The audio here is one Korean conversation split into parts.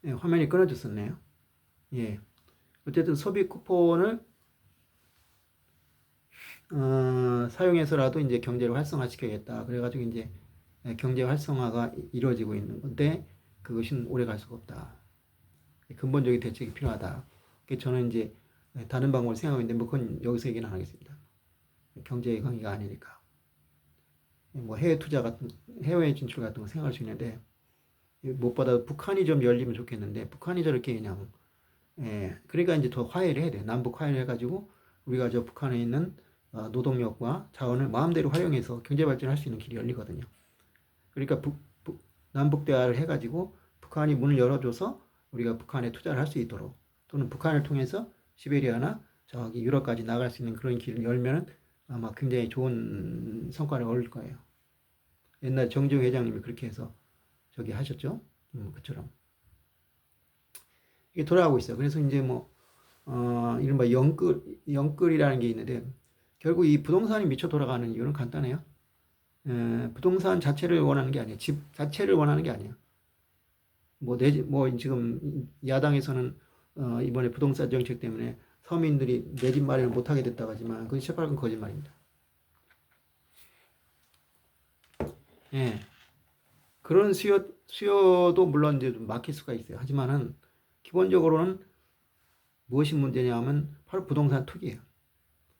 예, 화면이 끊어졌었네요. 예. 어쨌든 소비 쿠폰을 사용해서라도 이제 경제를 활성화시켜야겠다. 그래가지고 이제 경제 활성화가 이루어지고 있는 건데 그것은 오래 갈 수가 없다. 근본적인 대책이 필요하다. 그래서 저는 이제 다른 방법을 생각하고 있는데 뭐 그건 여기서 얘기는 안 하겠습니다. 경제 강의가 아니니까. 뭐 해외 투자 같은 해외 진출 같은 거 생각할 수 있는데 무엇보다 북한이 좀 열리면 좋겠는데 북한이 저렇게 그냥 그러니까 이제 더 화해를 해야 돼. 남북 화해를 해가지고 우리가 저 북한에 있는 노동력과 자원을 마음대로 활용해서 경제 발전할 수 있는 길이 열리거든요. 그러니까 남북 대화를 해가지고 북한이 문을 열어줘서 우리가 북한에 투자를 할 수 있도록 또는 북한을 통해서 시베리아나 저기 유럽까지 나갈 수 있는 그런 길을 열면은 아마 굉장히 좋은 성과를 얻을 거예요. 옛날 정지호 회장님이 그렇게 해서 저기 하셨죠. 그처럼 이게 돌아가고 있어요. 그래서 이제 뭐 이른바 영끌이라는 게 있는데 결국 이 부동산이 미쳐 돌아가는 이유는 간단해요. 부동산 자체를 원하는 게 아니에요. 집 자체를 원하는 게 아니에요. 뭐 지금 야당에서는 이번에 부동산 정책 때문에 서민들이 내 집 마련을 못하게 됐다고 하지만 그건 시발건 거짓말입니다. 예. 그런 수요도 물론 이제 좀 막힐 수가 있어요. 하지만은 기본적으로는 무엇이 문제냐면 바로 부동산 투기예요.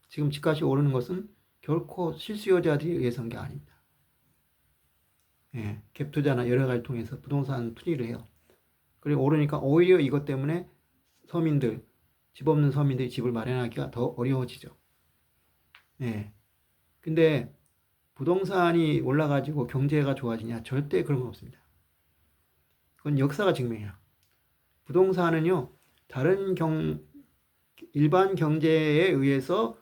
지금 집값이 오르는 것은 결코 실수요자들이 의해서 한 게 아닙니다. 예, 갭 투자나 여러 가지 통해서 부동산 투기를 해요. 그리고 오르니까 오히려 이것 때문에 서민들, 집 없는 서민들이 집을 마련하기가 더 어려워지죠. 예. 근데 부동산이 올라가지고 경제가 좋아지냐? 절대 그런 건 없습니다. 그건 역사가 증명해요. 부동산은요, 다른 일반 경제에 의해서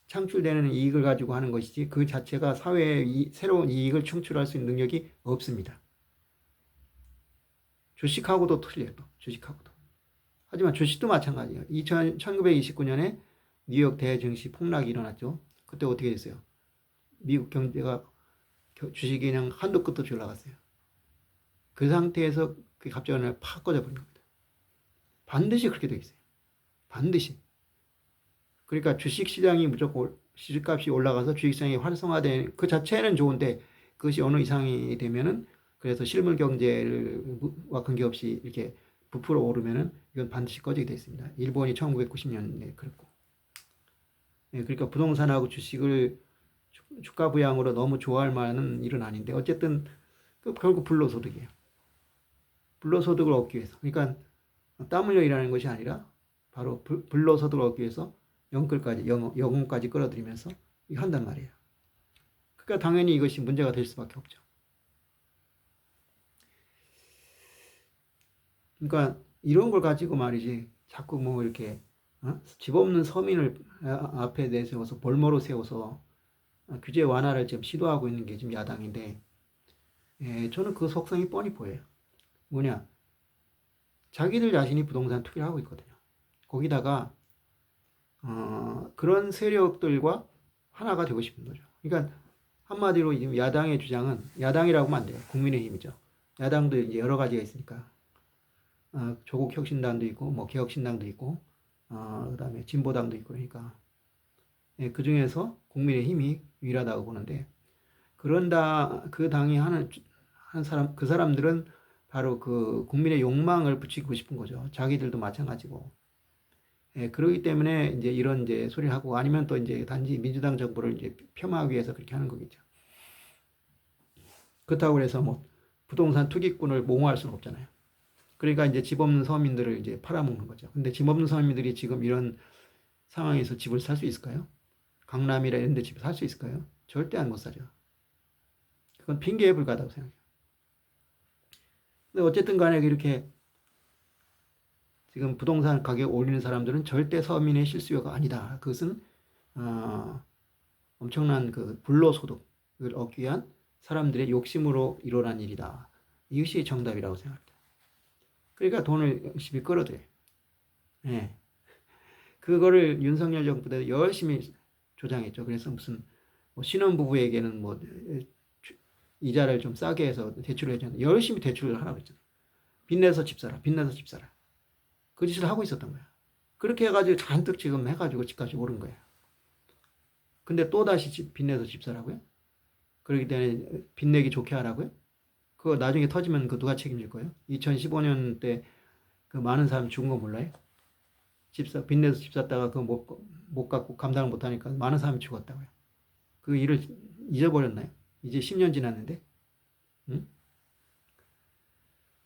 창출되는 이익을 가지고 하는 것이지 그 자체가 사회에 새로운 이익을 창출할 수 있는 능력이 없습니다. 주식하고도 틀려요. 주식하고도. 하지만 주식도 마찬가지예요. 1929년에 뉴욕 대증시 폭락이 일어났죠. 그때 어떻게 됐어요? 미국 경제가 주식이 그냥 한도 끝도 없이 올라갔어요. 그 상태에서 그 갑자기 팍 꺼져버린 겁니다. 반드시 그렇게 되어 있어요. 반드시. 그러니까 주식시장이 무조건 주식값이 올라가서 주식시장이 활성화된 그 자체는 좋은데 그것이 어느 이상이 되면은 그래서 실물 경제와 관계없이 이렇게 부풀어 오르면은 이건 반드시 꺼지게 되어 있습니다. 일본이 1990년에 그랬고. 예, 그러니까 부동산하고 주식을 주가 부양으로 너무 좋아할 만한 일은 아닌데 어쨌든 그 결국 불로소득이에요. 불로소득을 얻기 위해서. 그러니까 땀 흘려 일하는 것이 아니라 바로 불로소득을 얻기 위해서 영혼까지 끌어들이면서 한단 말이에요. 그러니까 당연히 이것이 문제가 될 수밖에 없죠. 그러니까 이런 걸 가지고 말이지 자꾸 뭐 이렇게 집 없는 서민을 앞에 내세워서 볼모로 세워서 규제 완화를 지금 시도하고 있는 게 지금 야당인데 저는 그 속성이 뻔히 보여요. 뭐냐? 자기들 자신이 부동산 투기를 하고 있거든요. 거기다가 그런 세력들과 하나가 되고 싶은 거죠. 그러니까 한마디로 지금 야당의 주장은 야당이라고 하면 안 돼요. 국민의힘이죠. 야당도 이제 여러 가지가 있으니까 조국 혁신당도 있고 뭐 개혁신당도 있고 그다음에 진보당도 있고 그러니까 그 중에서 국민의힘이 유일하다고 보는데 그 당이 하는 한 사람 그 사람들은 바로 그 국민의 욕망을 붙이고 싶은 거죠. 자기들도 마찬가지고. 그러기 때문에 이제 이런 이제 소리를 하고 아니면 또 이제 단지 민주당 정부를 이제 폄하하기 위해서 그렇게 하는 거겠죠. 그렇다고 해서 뭐 부동산 투기꾼을 옹호할 수는 없잖아요. 그러니까 이제 집 없는 서민들을 이제 팔아먹는 거죠. 근데 집 없는 서민들이 지금 이런 상황에서 집을 살 수 있을까요? 강남이라 이런 데 집을 살 수 있을까요? 절대 안 못 사죠. 그건 핑계에 불과하다고 생각해요. 근데 어쨌든 간에 이렇게 지금 부동산 가격 올리는 사람들은 절대 서민의 실수요가 아니다. 그것은 엄청난 그 불로소득을 얻기 위한 사람들의 욕심으로 일어난 일이다. 이것이 정답이라고 생각합니다. 그러니까 돈을 열심히 끌어들여요. 예. 그거를 윤석열 정부 때 열심히 조장했죠. 그래서 무슨 뭐 신혼부부에게는 뭐 이자를 좀 싸게 해서 대출을 해줬는데 열심히 대출을 하라고 했잖아요. 빚내서 집 사라, 빚내서 집 사라. 그 짓을 하고 있었던 거야. 그렇게 해가지고 잔뜩 지금 해가지고 집값이 오른 거예요. 근데 또다시 빚내서 집 사라고요? 그렇기 때문에 빚내기 좋게 하라고요? 그거 나중에 터지면 그 누가 책임질 거예요? 2015년 때 그 많은 사람 죽은 거 몰라요? 빚내서 집 샀다가 그거 못 갖고 감당을 못 하니까 많은 사람이 죽었다고요. 그 일을 잊어버렸나요? 이제 10년 지났는데? 응?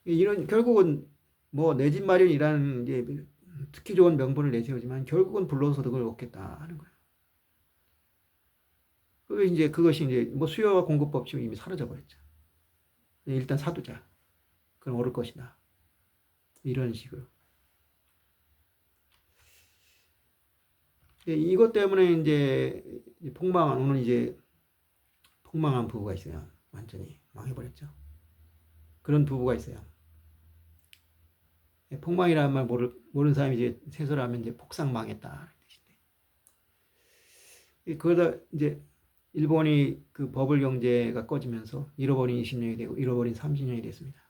이런, 결국은 뭐 내 집 마련이라는 이제 특히 좋은 명분을 내세우지만 결국은 불로소득을 얻겠다 하는 거예요. 그것이 이제 뭐 수요와 공급 법칙이 이미 사라져 버렸죠. 일단 사두자. 그럼 오를 것이다. 이런 식으로. 이것 때문에 이제 오늘 이제 폭망한 부부가 있어요. 완전히 망해버렸죠. 그런 부부가 있어요. 폭망이라는 말 모르는 사람이 이제 세설하면 이제 폭삭 망했다. 그러다 이제 일본이 그 버블 경제가 꺼지면서 잃어버린 20년이 되고 잃어버린 30년이 됐습니다.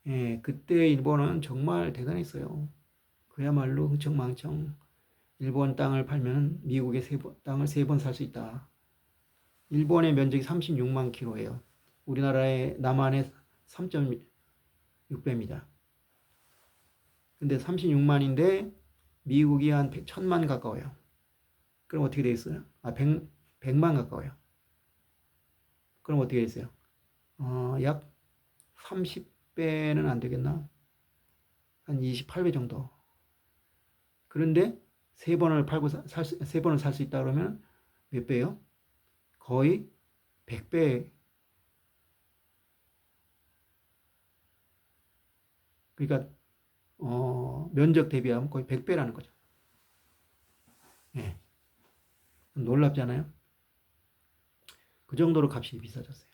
예, 그때 일본은 정말 대단했어요. 그야말로 흥청망청 일본 땅을 팔면 미국의 땅을 3번 살 수 있다. 일본의 면적이 36만 킬로예요. 우리나라의 남한의 3.6배입니다. 근데 36만인데 미국이 한 1000만 가까워요. 그럼 어떻게 되겠어요? 100만 가까워요. 그럼 어떻게 되겠어요? 약 30배는 안 되겠나? 한 28배 정도. 그런데 3번을 팔고 세 번을 살 수 있다 그러면 몇 배요? 거의 100배. 그러니까 면적 대비하면 거의 100배라는 거죠. 예. 놀랍잖아요. 그 정도로 값이 비싸졌어요.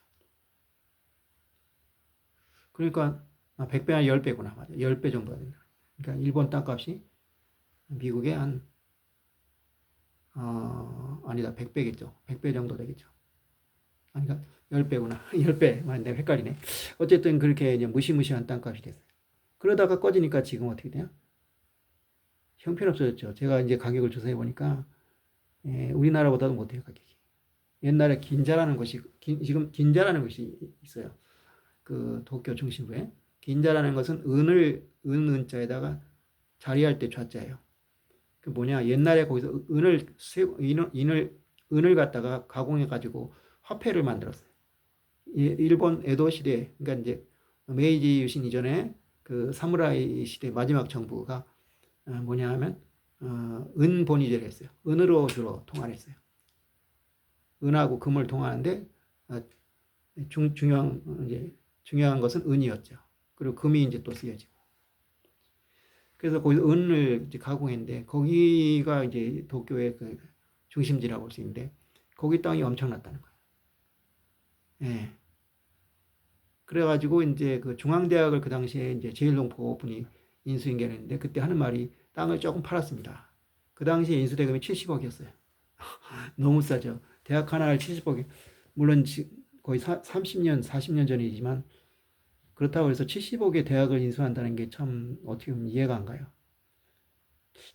그러니까 100배 아니 10배구나. 맞아. 10배 정도가 된다. 그러니까 일본 땅값이 미국의 아니다. 100배겠죠. 100배 정도 되겠죠. 아니, 그러니까 10배구나. 10배. 내가 헷갈리네. 어쨌든 그렇게 이제 무시무시한 땅값이 됐어요. 그러다가 꺼지니까 지금 어떻게 돼요? 형편없어졌죠. 제가 이제 가격을 조사해 보니까 우리나라보다도 못해요, 가격이. 옛날에 지금 긴자라는 것이 있어요. 그 도쿄 중심부에. 긴자라는 것은 은자에다가 자리할 때 좌자예요. 그 뭐냐, 옛날에 거기서 은을 갖다가 가공해가지고 화폐를 만들었어요. 일본 에도 시대, 그러니까 이제 메이지 유신 이전에 그 사무라이 시대 마지막 정부가 뭐냐 하면 은 본위제를 했어요. 은으로 주로 통화했어요. 은하고 금을 통하는데 중요한 것은 은이었죠. 그리고 금이 이제 또 쓰여지고. 그래서 거기서 은을 이제 가공했는데 거기가 이제 도쿄의 그 중심지라고 볼 수 있는데 거기 땅이 엄청났다는 거예요. 예. 그래가지고 이제 그 중앙대학을 그 당시에 이제 제일동포 분이 인수인계했는데 그때 하는 말이 땅을 조금 팔았습니다. 그 당시에 인수대금이 70억이었어요. 너무 싸죠. 대학 하나를 70억에 물론 거의 30년, 40년 전이지만 그렇다고 해서 70억의 대학을 인수한다는 게 참 어떻게 보면 이해가 안 가요.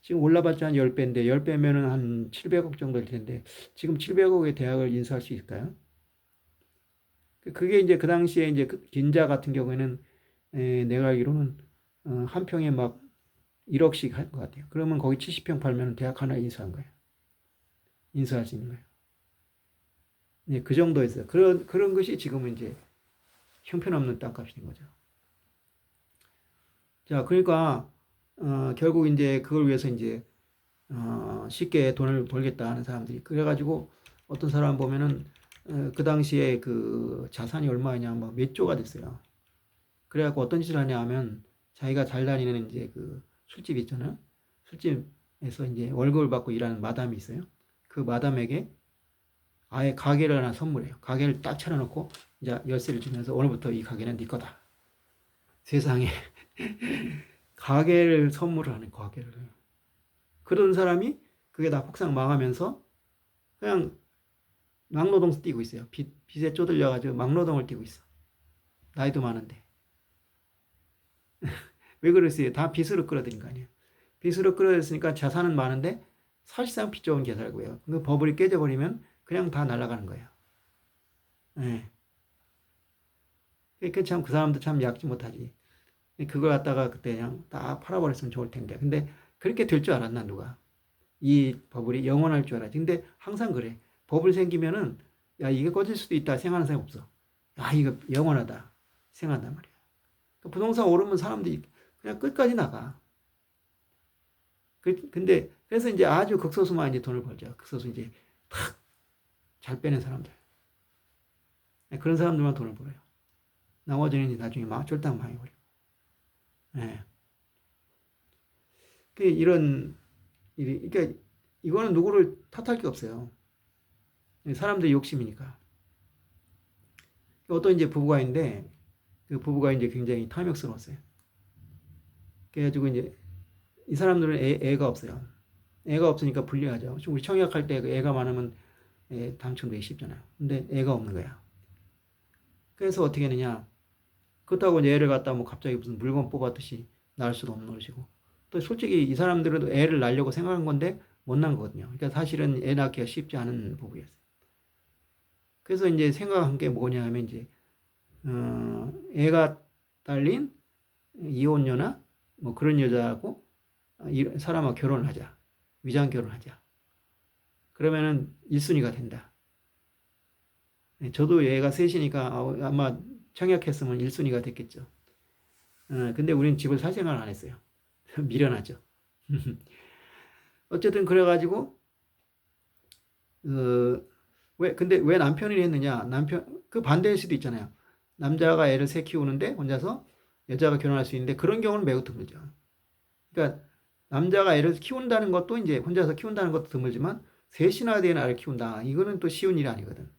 지금 올라봤자 한 10배인데 10배면은 한 700억 정도 될 텐데 지금 700억의 대학을 인수할 수 있을까요? 그게 이제 그 당시에 이제 긴자 같은 경우에는 내가 알기로는 한 평에 막 1억씩 할 것 같아요. 그러면 거기 70평 팔면 대학 하나 인수한 거예요. 인수할 수 있는 거예요. 네, 그 정도였어요. 그런 것이 지금은 이제 형편없는 땅값이 된 거죠. 자, 그러니까 결국 이제 그걸 위해서 이제 쉽게 돈을 벌겠다 하는 사람들이 그래가지고 어떤 사람 보면은 그 당시에 그 자산이 얼마냐 뭐 몇 조가 됐어요. 그래갖고 어떤 짓을 하냐 하면 자기가 잘 다니는 이제 그 술집 있잖아요. 술집에서 이제 월급을 받고 일하는 마담이 있어요. 그 마담에게 아예 가게를 하나 선물해요. 가게를 딱 차려놓고 이제 열쇠를 주면서 오늘부터 이 가게는 네 거다. 세상에 가게를 선물을 하는 가게를. 그런 사람이 그게 다 폭삭 망하면서 그냥 막노동 뛰고 있어요. 빚에 쪼들려가지고 막노동을 뛰고 있어. 나이도 많은데. 왜 그랬어요? 다 빚으로 끌어들인 거 아니에요. 빚으로 끌어들였으니까 자산은 많은데 사실상 빚 좋은 개살고요. 그 버블이 깨져버리면 그냥 다 날아가는 거예요. 예. 그러니까 참 그 사람도 참 약지 못하지. 그걸 갖다가 그때 그냥 다 팔아버렸으면 좋을 텐데. 근데 그렇게 될 줄 알았나 누가? 이 버블이 영원할 줄 알았지. 근데 항상 그래. 버블 생기면은 야 이게 꺼질 수도 있다 생각하는 사람이 없어. 아 이거 영원하다 생각한단 말이야. 그 부동산 오르면 사람들이 그냥 끝까지 나가. 근데 그래서 이제 아주 극소수만 이제 돈을 벌죠. 극소수 이제 탁 잘 빼는 사람들. 그런 사람들만 돈을 벌어요. 나머지는 나중에 막 쫄딱 망해버려. 예. 그 이런 일이, 그러니까 이거는 누구를 탓할 게 없어요. 사람들의 욕심이니까. 어떤 이제 부부가 있는데 그 부부가 이제 굉장히 탐욕스러웠어요. 그래가지고 이제 이 사람들은 애가 없어요. 애가 없으니까 불리하죠. 우리 청약할 때 그 애가 많으면 당첨되기 쉽잖아요. 근데 애가 없는 거야. 그래서 어떻게 했느냐. 그렇다고 이제 애를 갖다 뭐 갑자기 무슨 물건 뽑았듯이 낳을 수도 없는 것이고. 또 솔직히 이 사람들은 애를 낳으려고 생각한 건데 못 낳은 거거든요. 그러니까 사실은 애 낳기가 쉽지 않은 부부였어요. 그래서 이제 생각한 게 뭐냐 하면 이제, 애가 딸린 이혼녀나 뭐 그런 여자하고 사람하고 결혼을 하자. 위장 결혼하자. 그러면은 1순위가 된다. 저도 얘가 셋이니까 아마 청약했으면 1순위가 됐겠죠. 근데 우리는 집을 살 생각을 안 했어요. 미련하죠. 어쨌든 그래가지고 근데 왜 남편이 했느냐? 그 반대일 수도 있잖아요. 남자가 애를 셋 키우는데 혼자서 여자가 결혼할 수 있는데 그런 경우는 매우 드물죠. 그러니까 남자가 애를 키운다는 것도 이제 혼자서 키운다는 것도 드물지만 셋이나 된 아이를 키운다. 이거는 또 쉬운 일이 아니거든.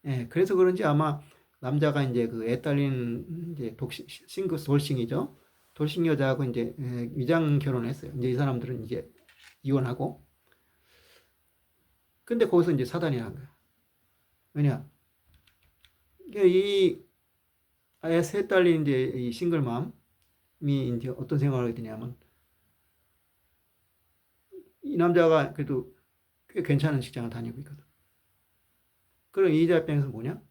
예, 그래서 그런지 아마 남자가 이제 그 애 딸린 이제 돌싱이죠. 돌싱 여자하고 이제 위장 결혼을 했어요. 이제 이 사람들은 이제 이혼하고. 근데 거기서 이제 사단이 난 거야. 왜냐? 이 아예 세 딸린 이제 이 싱글맘이 이제 어떤 생각을 하게 되냐면 이 남자가 그래도 꽤 괜찮은 직장을 다니고 있거든. 그럼 이 여자 입장에서 뭐냐?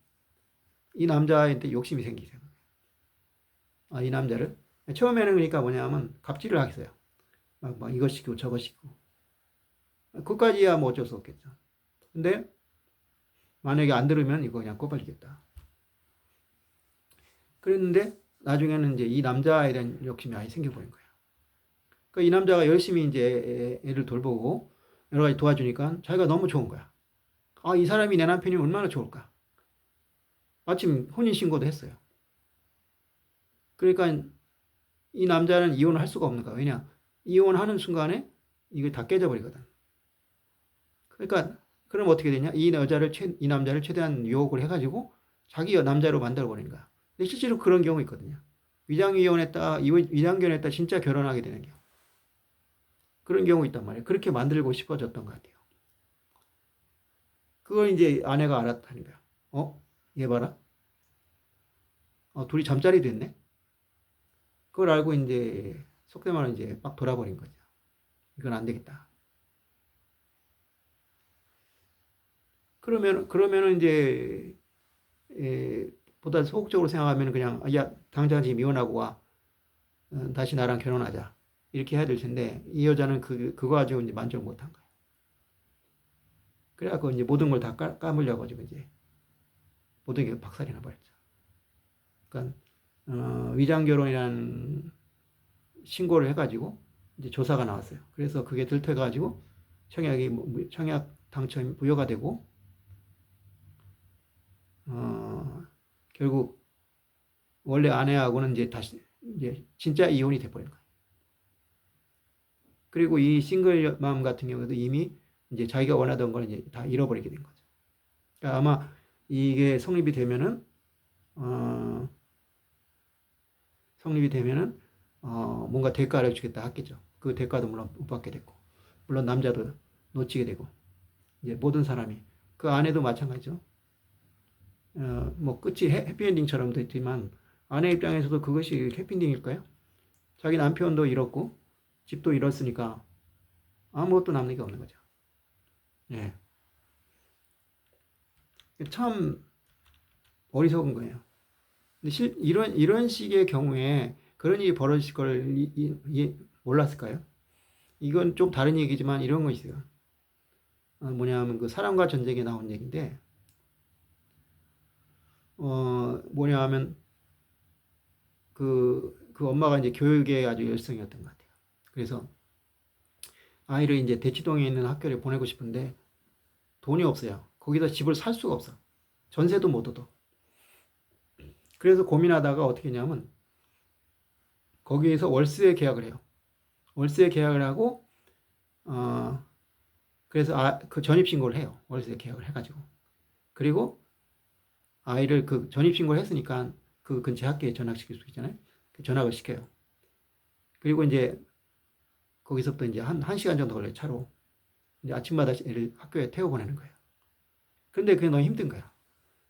이 남자한테 욕심이 생기죠. 아, 이 남자를 처음에는 그러니까 뭐냐면 갑질을 하겠어요. 막 이거 시키고 저거 시키고. 그까지야 뭐 어쩔 수 없겠죠. 근데 만약에 안 들으면 이거 그냥 꺼버리겠다. 그랬는데 나중에는 이제 이 남자에 대한 욕심이 아예 생겨버린 거예요. 그러니까 이 남자가 열심히 이제 애를 돌보고 여러 가지 도와주니까 자기가 너무 좋은 거야. 아, 이 사람이 내 남편이 얼마나 좋을까. 마침 혼인신고도 했어요. 그러니까 이 남자는 이혼을 할 수가 없는 거야. 왜냐? 이혼하는 순간에 이게 다 깨져버리거든. 그러니까 그럼 어떻게 되냐? 이 남자를 최대한 유혹을 해가지고 자기 남자로 만들어버리는 거야. 근데 실제로 그런 경우 있거든요. 위장결혼했다 진짜 결혼하게 되는 경우. 그런 경우 있단 말이에요. 그렇게 만들고 싶어졌던 것 같아요. 그걸 이제 아내가 알았다는 거야. 얘 봐라. 둘이 잠자리 됐네. 그걸 알고 이제 속된 말로 이제 막 돌아버린 거죠. 이건 안 되겠다. 그러면은 이제 보다 소극적으로 생각하면 그냥 야 당장 지금 이혼하고 와. 다시 나랑 결혼하자. 이렇게 해야 될 텐데 이 여자는 그거 가지고 이제 만족 못한 거야. 그래갖고 이제 모든 걸 다 까물려가지고 이제 모든 게 박살이 나버렸죠. 그러니까 위장 결혼이라는 신고를 해가지고 이제 조사가 나왔어요. 그래서 그게 들켜가지고 청약 당첨 무효가 되고 결국 원래 아내하고는 이제 다시 이제 진짜 이혼이 돼버린 거예요. 그리고 이 싱글맘 같은 경우도 이미 이제 자기가 원하던 걸 이제 다 잃어버리게 된 거죠. 그러니까 아마 이게 성립이 되면은 뭔가 대가를 주겠다 했겠죠. 그 대가도 물론 못 받게 됐고, 물론 남자도 놓치게 되고, 이제 모든 사람이 그 아내도 마찬가지죠. 뭐 끝이 해피엔딩처럼 됐지만 아내 입장에서도 그것이 해피엔딩일까요? 자기 남편도 잃었고 집도 잃었으니까 아무것도 남는 게 없는 거죠. 예. 참 어리석은 거예요. 근데 이런 식의 경우에 그런 일이 벌어질 걸 몰랐을까요? 이건 좀 다른 얘기지만 이런 거 있어요. 뭐냐면 그 사랑과 전쟁에 나온 얘기인데, 뭐냐면 그 엄마가 이제 교육에 아주 열성이었던 것 같아요. 그래서 아이를 이제 대치동에 있는 학교를 보내고 싶은데 돈이 없어요. 거기다 집을 살 수가 없어. 전세도 못 얻어. 그래서 고민하다가 어떻게 했냐면 거기에서 월세 계약을 해요. 월세 계약을 하고 그래서 그 전입신고를 해요. 월세 계약을 해가지고. 그리고 아이를 그 전입신고를 했으니까 그 근처 학교에 전학시킬 수 있잖아요. 전학을 시켜요. 그리고 이제 거기서부터 이제 한 시간 정도 걸려요. 차로. 이제 아침마다 애를 학교에 태워보내는 거예요. 그런데 그게 너무 힘든 거야.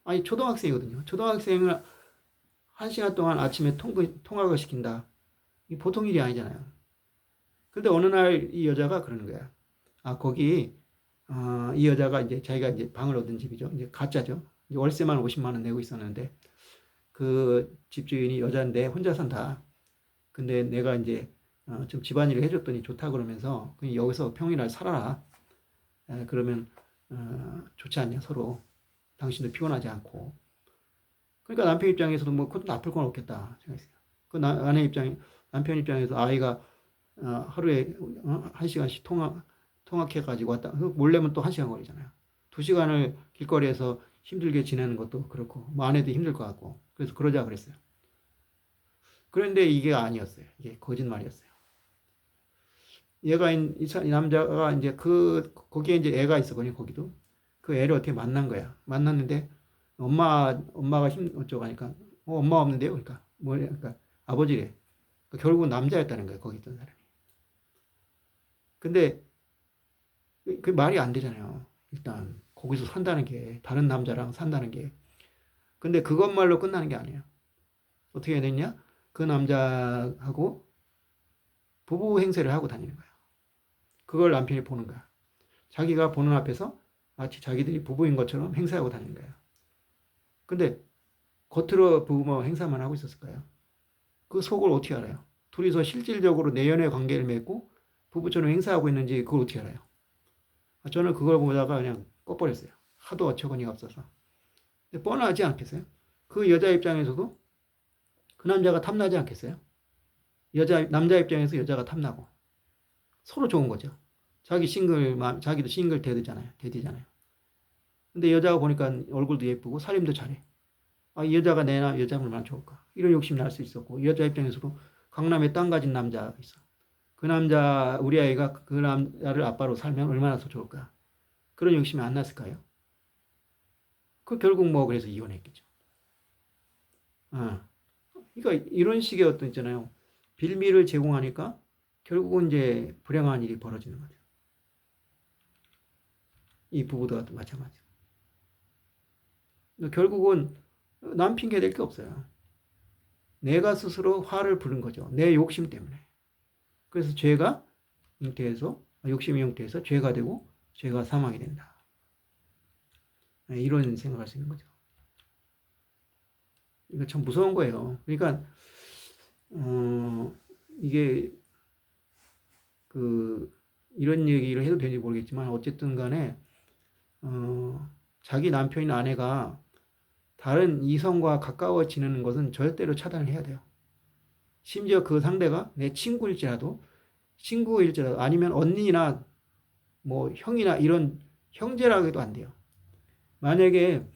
아니, 초등학생이거든요. 초등학생을 한 시간 동안 아침에 통학을 시킨다. 이 보통 일이 아니잖아요. 근데 어느 날 이 여자가 그러는 거야. 거기, 이 여자가 이제 자기가 이제 방을 얻은 집이죠. 이제 가짜죠. 이제 월세만 50만 원 내고 있었는데, 그 집주인이 여자인데 혼자 산다. 근데 내가 이제 좀 집안일을 해줬더니 좋다 그러면서 그냥 여기서 평일날 살아라. 그러면 좋지 않냐 서로. 당신도 피곤하지 않고. 그러니까 남편 입장에서도 뭐 그것도 나쁠 건 없겠다 생각했어요. 그 남편 입장에서 아이가 하루에 1시간씩 통학해가지고 왔다. 몰래면 또 1시간 걸리잖아요. 2시간을 길거리에서 힘들게 지내는 것도 그렇고 뭐 아내도 힘들 것 같고 그래서 그러자 그랬어요. 그런데 이게 아니었어요. 이게 거짓말이었어요. 얘가 이 남자가 이제 거기에 이제 애가 있었거든요. 거기도 그 애를 어떻게 만난 거야. 만났는데 엄마가 어쩌고 하니까 엄마 없는데요. 그러니까 그러니까 아버지래. 그러니까 결국은 남자였다는 거예요. 거기 있던 사람이. 근데 그 말이 안 되잖아요. 일단 거기서 산다는 게 다른 남자랑 산다는 게. 근데 그것말로 끝나는 게 아니에요. 어떻게 해야 되냐? 그 남자하고 부부 행세를 하고 다니는 거야. 그걸 남편이 보는 거야. 자기가 보는 앞에서 마치 자기들이 부부인 것처럼 행세하고 다니는 거야. 근데 겉으로 부부 행사만 하고 있었을까요? 그 속을 어떻게 알아요? 둘이서 실질적으로 내연의 관계를 맺고 부부처럼 행사하고 있는지 그걸 어떻게 알아요? 저는 그걸 보다가 그냥 꺼버렸어요. 하도 어처구니가 없어서. 근데 뻔하지 않겠어요? 그 여자 입장에서도 그 남자가 탐나지 않겠어요? 남자 입장에서 여자가 탐나고 서로 좋은 거죠. 자기도 싱글 데디잖아요. 근데 여자가 보니까 얼굴도 예쁘고 살림도 잘해. 이 여자가 내 여자면 얼마나 좋을까. 이런 욕심이 날 수 있었고, 이 여자 입장에서도 강남에 땅 가진 남자가 있어. 그 남자, 우리 아이가 그 남자를 아빠로 살면 얼마나 더 좋을까. 그런 욕심이 안 났을까요? 결국 뭐 그래서 이혼했겠죠. 그러니까 이런 식의 어떤 있잖아요. 빌미를 제공하니까 결국은 이제 불행한 일이 벌어지는 거죠. 이 부부도 마찬가지고. 결국은 남 핑계 댈 게 없어요. 내가 스스로 화를 부른 거죠. 내 욕심 때문에. 그래서 욕심이 잉태해서 죄가 되고 죄가 사망이 된다. 이런 생각할 수 있는 거죠. 이거 참 무서운 거예요. 그러니까 이게 이런 얘기를 해도 되는지 모르겠지만 어쨌든 간에 자기 남편이나 아내가 다른 이성과 가까워지는 것은 절대로 차단을 해야 돼요. 심지어 그 상대가 내 친구일지라도 아니면 언니나 뭐 형이나 이런 형제라고 해도 안 돼요. 만약에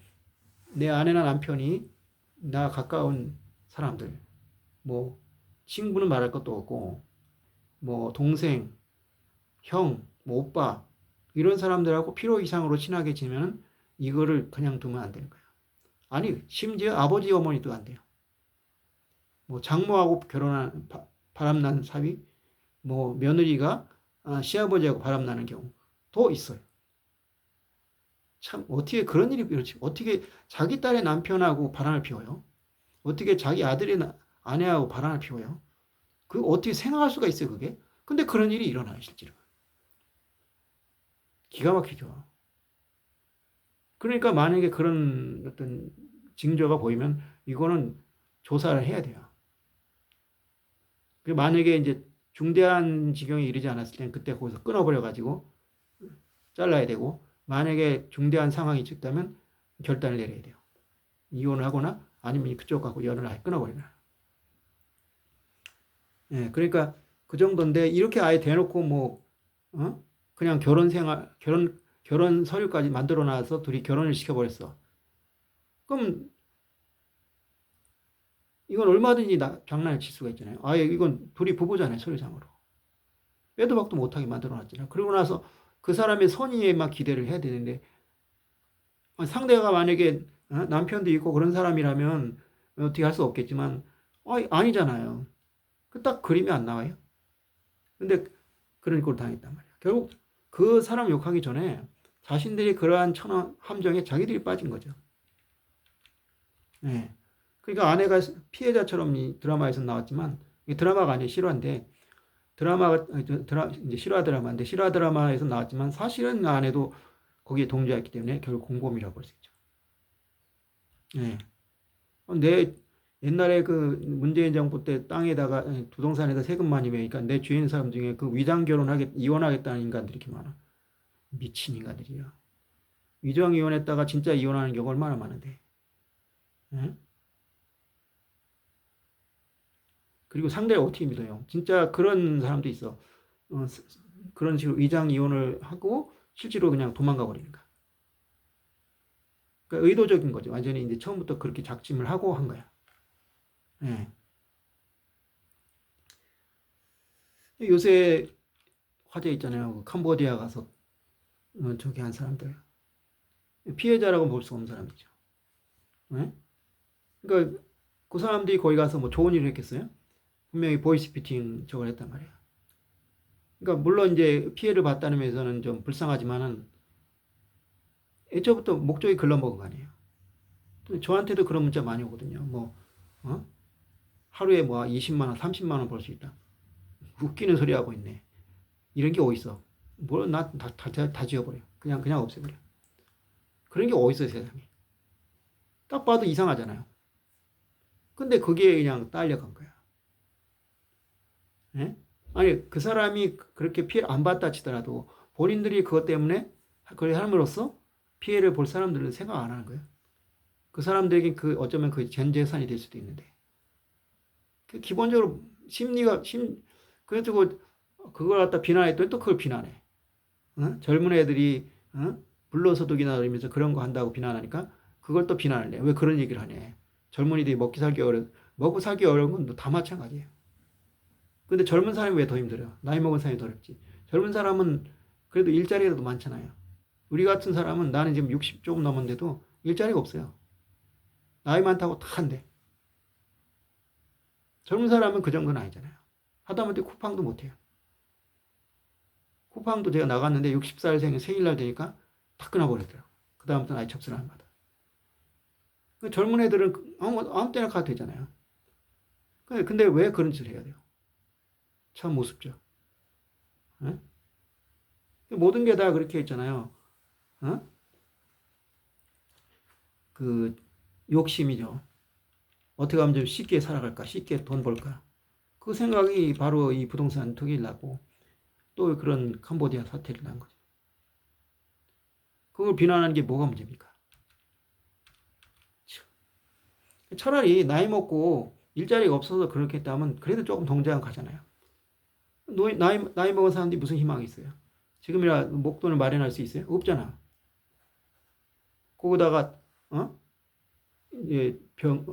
내 아내나 남편이 나 가까운 사람들, 뭐 친구는 말할 것도 없고 뭐 동생, 형, 뭐 오빠 이런 사람들하고 필요 이상으로 친하게 지내면 이거를 그냥 두면 안 되는 거예요. 아니 심지어 아버지 어머니도 안 돼요. 뭐 장모하고 결혼한 바람난 사위, 뭐 며느리가 시아버지하고 바람나는 경우도 있어요. 참 어떻게 그런 일이 그렇지? 어떻게 자기 딸의 남편하고 바람을 피워요? 어떻게 자기 아들의 아내하고 바람을 피워요? 그 어떻게 생각할 수가 있어요, 그게? 근데 그런 일이 일어나요, 실제로. 기가 막히죠. 그러니까 만약에 그런 어떤 징조가 보이면 이거는 조사를 해야 돼요. 만약에 이제 중대한 지경에 이르지 않았을 때는 그때 거기서 끊어버려가지고 잘라야 되고, 만약에 중대한 상황이 있다면 결단을 내려야 돼요. 이혼을 하거나 아니면 그쪽하고 연을 아예 끊어버리나. 예, 그러니까 그 정도인데 이렇게 아예 대놓고 뭐 그냥 결혼 서류까지 만들어 놔서 둘이 결혼을 시켜버렸어. 그럼 이건 얼마든지 장난을 칠 수가 있잖아요. 아예 이건 둘이 부부잖아요, 서류상으로. 빼도 박도 못하게 만들어 놨잖아요. 그러고 나서 그 사람의 선의에만 기대를 해야 되는데, 상대가 만약에 남편도 있고 그런 사람이라면 어떻게 할 수 없겠지만, 아니잖아요. 그 딱 그림이 안 나와요. 근데 그런 꼴을 당했단 말이야. 결국 그 사람 욕하기 전에 자신들이 그러한 함정에 자기들이 빠진 거죠. 네. 그러니까 아내가 피해자처럼 이 드라마에서 나왔지만, 이 드라마가 아니에요, 실화인데, 이제 실화 드라마인데, 실화 드라마에서 나왔지만 사실은 아내도 거기에 동조했기 때문에 결국 공범이라고 볼 수 있죠. 네. 내 옛날에 그 문재인 정부 때 땅에다가 부동산에다 세금 많이 매니까 내 주위에 사람 중에 그 위장 이혼하겠다는 인간들이 이렇게 많아. 미친 인간들이야. 위장 이혼했다가 진짜 이혼하는 경우 얼마나 많은데. 네? 그리고 상대를 어떻게 믿어요? 진짜 그런 사람도 있어. 어, 그런 식으로 위장 이혼을 하고 실제로 그냥 도망가 버리는가. 그러니까 의도적인 거죠. 완전히 이제 처음부터 그렇게 작심을 하고 한 거야. 네. 요새 화제 있잖아요. 그 캄보디아 가서 저기 한 사람들. 피해자라고 볼 수 없는 사람이죠. 네? 그러니까 그 사람들이 거기 가서 뭐 좋은 일을 했겠어요? 분명히 보이스피팅 저걸 했단 말이에요. 그러니까 물론 이제 피해를 봤다는 면에서는 좀 불쌍하지만은 애초부터 목적이 글러먹은 거 아니에요. 또 저한테도 그런 문자 많이 오거든요. 뭐 하루에 뭐 20만 원, 30만 원 벌 수 있다. 웃기는 소리 하고 있네. 이런 게 어딨어? 뭘 다 지워버려. 그냥 없애버려. 그런 게 어딨어 세상에. 딱 봐도 이상하잖아요. 근데 그게 그냥 딸려간 거야. 예? 아니 그 사람이 그렇게 피해를 안 받다 치더라도 본인들이 그것 때문에 그걸 함으로써 피해를 볼 사람들은 생각 안 하는 거예요. 그 사람들에게 어쩌면 그 전 재산이 될 수도 있는데. 기본적으로 그래가지고 그걸 갖다 비난했더니 또 그걸 비난해. 젊은 애들이 불로소득이나 이러면서 그런 거 한다고 비난하니까 그걸 또 비난을 해. 왜 그런 얘기를 하냐. 젊은이들이 먹고 살기 어려운 건 다 마찬가지예요. 근데 젊은 사람이 왜 더 힘들어요? 나이 먹은 사람이 더 어렵지. 젊은 사람은 그래도 일자리라도 많잖아요. 우리 같은 사람은 나는 지금 60 조금 넘었는데도 일자리가 없어요. 나이 많다고 다 한대. 젊은 사람은 그 정도는 아니잖아요. 하다못해 쿠팡도 못해요. 쿠팡도 제가 나갔는데 60살 생일날 되니까 다 끊어버렸더라고. 그 다음부터는 아예 접수를 안 받아. 그 젊은 애들은 아무 때나 가도 되잖아요. 근데 왜 그런 짓을 해야 돼요? 참 우습죠. 네? 모든 게 다 그렇게 있잖아요. 어? 그 욕심이죠. 어떻게 하면 좀 쉽게 살아갈까? 쉽게 돈 벌까? 그 생각이 바로 이 부동산 투기를 낳고 또 그런 캄보디아 사태를 낳은 거죠. 그걸 비난하는 게 뭐가 문제입니까? 차라리 나이 먹고 일자리가 없어서 그렇게 했다면 그래도 조금 동정은 가잖아요. 나이 먹은 사람들이 무슨 희망이 있어요? 지금이라 목돈을 마련할 수 있어요? 없잖아. 거기다가 이제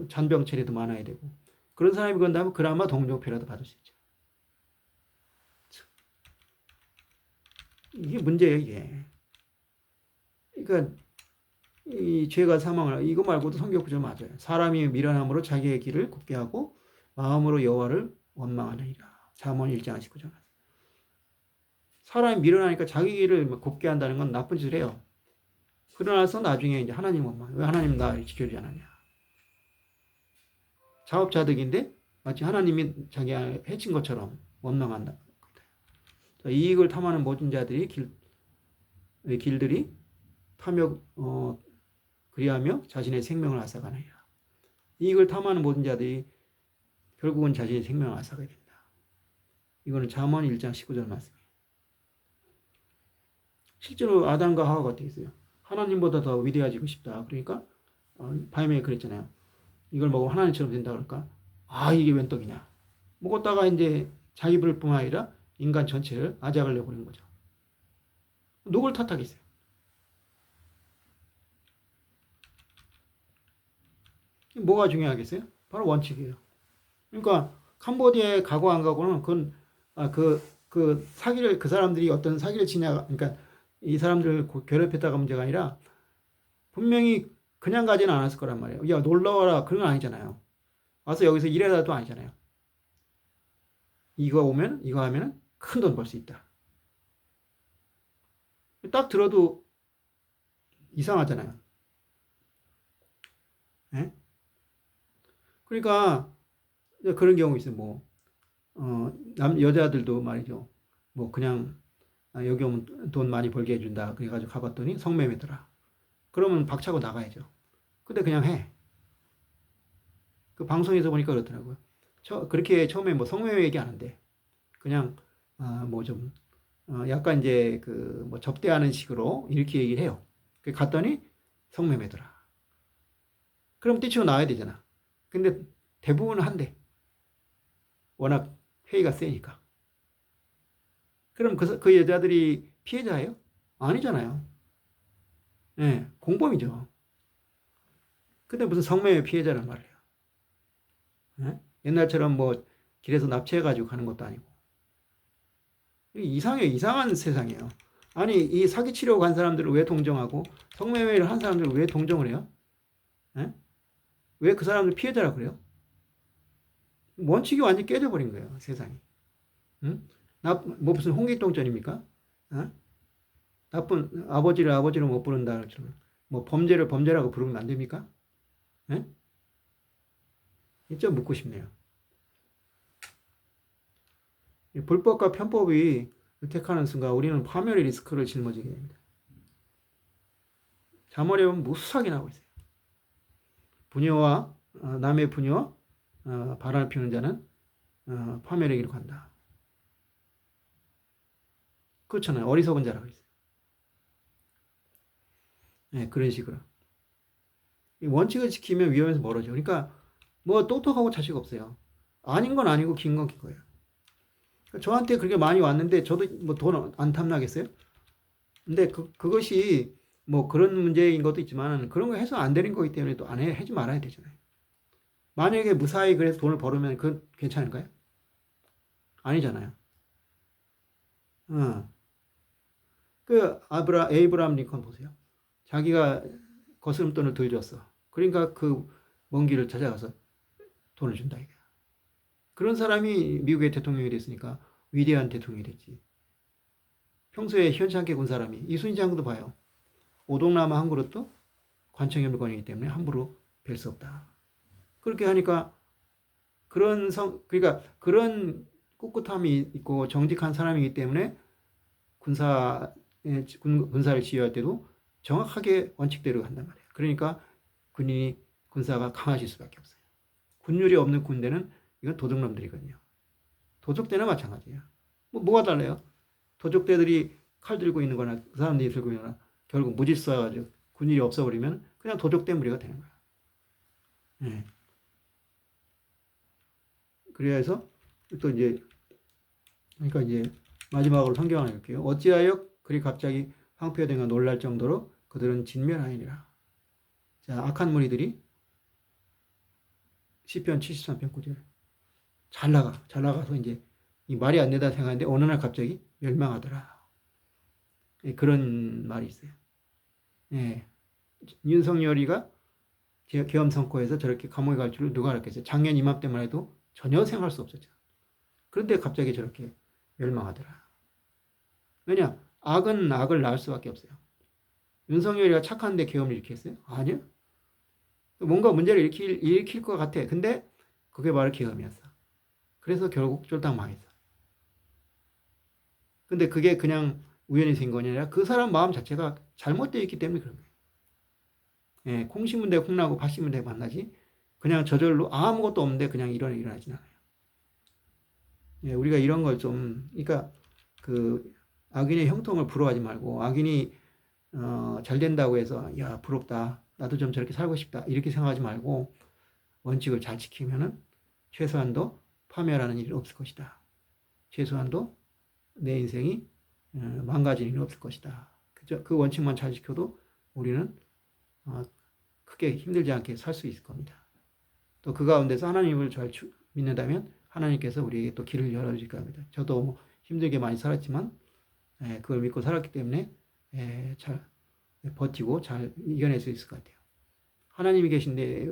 잔병 처리도 많아야 되고 그런 사람이 건다면 그나마 동정표라도 받을 수 있죠. 이게 문제예요, 이게. 그러니까 이 죄가 사망을 이거 말고도 성경 구절 맞아요. 사람이 미련함으로 자기의 길을 굽게 하고 마음으로 여호와를 원망하느니라. 잠언 1장 19절. 사람이 미련하니까 자기 길을 굽게 한다는 건 나쁜 짓을 해요. 그러나서 나중에 이제 하나님 원망. 왜 하나님 나 지켜주지 않았냐. 자업자득인데 마치 하나님이 자기 해친 것처럼 원망한다. 이익을 탐하는 모든 자들이 길들이 탐욕 그리하며 자신의 생명을 앗아가느니라. 이익을 탐하는 모든 자들이 결국은 자신의 생명을 앗아가게 된다. 이거는 잠언 1장 19절 말씀이에요. 실제로 아담과 하와가 어떻게 했어요? 하나님보다 더 위대해지고 싶다. 그러니까 바이멜이 그랬잖아요. 이걸 먹으면 하나님처럼 된다 그럴까? 아, 이게 웬 떡이냐? 먹었다가 이제 자기 불뿐만 아니라 인간 전체를 앗아가려고 내버린 거죠. 누굴 탓하겠어요? 뭐가 중요하겠어요? 바로 원칙이에요. 그러니까 캄보디아에 가고 안 가고는 그건 그 사기를 그 사람들이 어떤 사기를 치냐, 그러니까 이 사람들을 괴롭혔다가 문제가 아니라 분명히 그냥 가지는 않았을 거란 말이에요. 야, 놀러 와라 그런 건 아니잖아요. 와서 여기서 일해라도 아니잖아요. 이거 하면은 큰 돈 벌 수 있다. 딱 들어도 이상하잖아요. 네? 그러니까 그런 경우 있어요. 뭐 여자들도 말이죠. 뭐 그냥 여기 오면 돈 많이 벌게 해준다. 그래가지고 가봤더니 성매매더라. 그러면 박차고 나가야죠. 근데 그냥 해. 그 방송에서 보니까 그렇더라고요. 그렇게 처음에 뭐 성매매 얘기 안 한대. 그냥 뭐 좀 약간 이제 그 뭐 접대하는 식으로 이렇게 얘기를 해요. 갔더니 성매매더라. 그럼 뛰치고 나와야 되잖아. 근데 대부분은 한대. 워낙 회의가 세니까. 그럼 그 여자들이 피해자예요? 아니잖아요. 예, 공범이죠. 근데 무슨 성매매 피해자란 말이에요. 예? 옛날처럼 뭐 길에서 납치해가지고 가는 것도 아니고. 이상한 세상이에요. 아니, 이 사기치려고 간 사람들을 왜 동정하고 성매매를 한 사람들을 왜 동정을 해요? 예? 왜 그 사람들 피해자라고 그래요? 원칙이 완전히 깨져버린 거예요, 세상이. 응? 뭐 무슨 홍길동전입니까? 어? 나쁜 아버지를 아버지로 못 부른다. 뭐 범죄를 범죄라고 부르면 안 됩니까? 예? 진짜 묻고 싶네요. 불법과 편법이 택하는 순간 우리는 파멸의 리스크를 짊어지게 됩니다. 잠언에 보면 무수하게 나오고 있어요. 부녀와 남의 부녀 바람을 피우는 자는 파멸의 길로 간다. 그렇잖아요. 어리석은 자라고 있어요. 네, 그런 식으로. 원칙을 지키면 위험에서 멀어져. 그러니까 뭐 똑똑하고 자식 없어요. 아닌 건 아니고 긴 건 긴 거예요. 저한테 그렇게 많이 왔는데 저도 뭐 돈 안 탐나겠어요? 근데 그것이 뭐 그런 문제인 것도 있지만 그런 거 해서 안 되는 거기 때문에 또 하지 말아야 되잖아요. 만약에 무사히 그래서 돈을 벌으면 그건 괜찮을까요? 아니잖아요. 어. 에이브라함 링컨 보세요. 자기가 거스름돈을 덜 줬어. 그러니까 그 먼 길을 찾아가서 돈을 준다 이게. 그런 사람이 미국의 대통령이 됐으니까 위대한 대통령이 됐지. 평소에 현찮게 군 사람이 이순신 장군도 봐요. 오동나무 한 그릇도 관청혈권이기 때문에 함부로 뵐 수 없다. 그렇게 하니까 그러니까 그런 꿋꿋함이 있고 정직한 사람이기 때문에 군사를 지휘할 때도 정확하게 원칙대로 한단 말이에요. 그러니까 군사가 강하실 수밖에 없어요. 군율이 없는 군대는 이건 도둑놈들이거든요. 도적대나 마찬가지예요. 뭐가 달라요? 도적대들이 칼 들고 있는 거나 그 사람들이 들고 있는 거나 결국 무질서가지고 군율이 없어버리면 그냥 도적대 무리가 되는 거예요. 네. 그래서 또 이제 그러니까 이제 마지막으로 성경 하나 읽을게요. 어찌하여 그리 갑자기 황폐화된가 놀랄 정도로 그들은 진멸하니라. 자, 악한 무리들이 시편 73편 9절 잘 나가서 이제 이 말이 안 되다 생각하는데 어느 날 갑자기 멸망하더라. 예, 그런 말이 있어요. 예. 윤석열이가 계엄선고에서 저렇게 감옥에 갈 줄을 누가 알았겠어요. 작년 이맘때만 해도 전혀 생각할 수 없었죠. 그런데 갑자기 저렇게 멸망하더라. 왜냐? 악은 악을 낳을 수밖에 없어요. 윤석열이가 착한데 계엄을 일으켰어요? 아니요. 뭔가 문제를 일으킬 것 같아. 근데 그게 바로 계엄이었어. 그래서 결국 쫄딱 망했어. 근데 그게 그냥 우연히 생긴 거 아니라 그 사람 마음 자체가 잘못되어 있기 때문에 그런 거예요. 예, 콩 심은 데 콩나고 팥 심은 데 만나지. 그냥 저절로 아무것도 없는데 그냥 일어나진 않아요. 예, 우리가 이런 걸 좀, 그러니까 그 악인의 형통을 부러워하지 말고 악인이 잘 된다고 해서 야 부럽다. 나도 좀 저렇게 살고 싶다. 이렇게 생각하지 말고 원칙을 잘 지키면은 최소한도 파멸하는 일이 없을 것이다. 최소한도 내 인생이 망가지는 일이 없을 것이다. 그죠? 그 원칙만 잘 지켜도 우리는 크게 힘들지 않게 살 수 있을 겁니다. 또 그 가운데서 하나님을 잘 믿는다면 하나님께서 우리에게 또 길을 열어주실 겁니다. 저도 뭐 힘들게 많이 살았지만 그걸 믿고 살았기 때문에 잘 버티고 잘 이겨낼 수 있을 것 같아요. 하나님이 계신데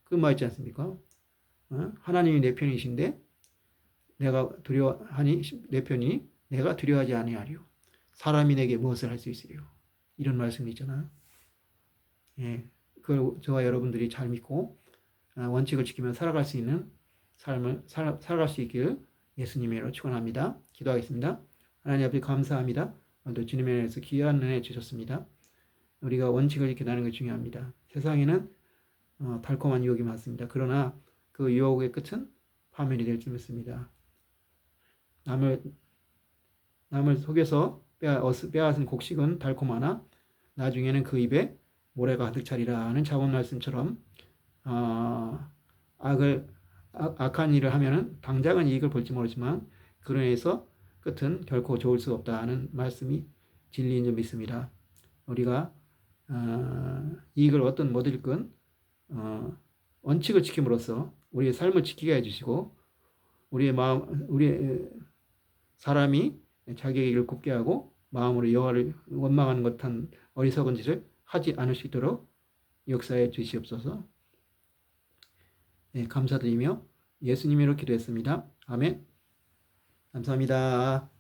그 말 있지 않습니까? 하나님이 내 편이신데 내가 두려워하니 내 편이 내가 두려워하지 아니하리요. 사람이 내게 무엇을 할 수 있으리요. 이런 말씀이 있잖아요. 예, 그걸 저와 여러분들이 잘 믿고 원칙을 지키며 살아갈 수 있는 삶을 살아갈 수 있기를 예수님의 이름으로 축원합니다. 기도하겠습니다. 하나님 아버지 감사합니다. 오늘도 주님의 은혜에서 귀한 은혜 주셨습니다. 우리가 원칙을 지켜나는 것이 중요합니다. 세상에는 달콤한 유혹이 많습니다. 그러나 그 유혹의 끝은 파멸이 될 줄 믿습니다. 남을 속여서 빼앗은 곡식은 달콤하나 나중에는 그 입에 모래가 가득 차리라 하는 자본 말씀처럼 악한 일을 하면은 당장은 이익을 볼지 모르지만 그로 인해서 끝은 결코 좋을 수 없다 하는 말씀이 진리인 줄 믿습니다. 우리가 이익을 얻든 못 얻든 원칙을 지킴으로써 우리의 삶을 지키게 해주시고 우리의 사람이 자기의 일을 굽게 하고 마음으로 여호와를 원망하는 것한 어리석은 짓을 하지 않을 수 있도록 역사해 주시옵소서. 네, 감사드리며 예수님으로 기도했습니다. 아멘. 감사합니다.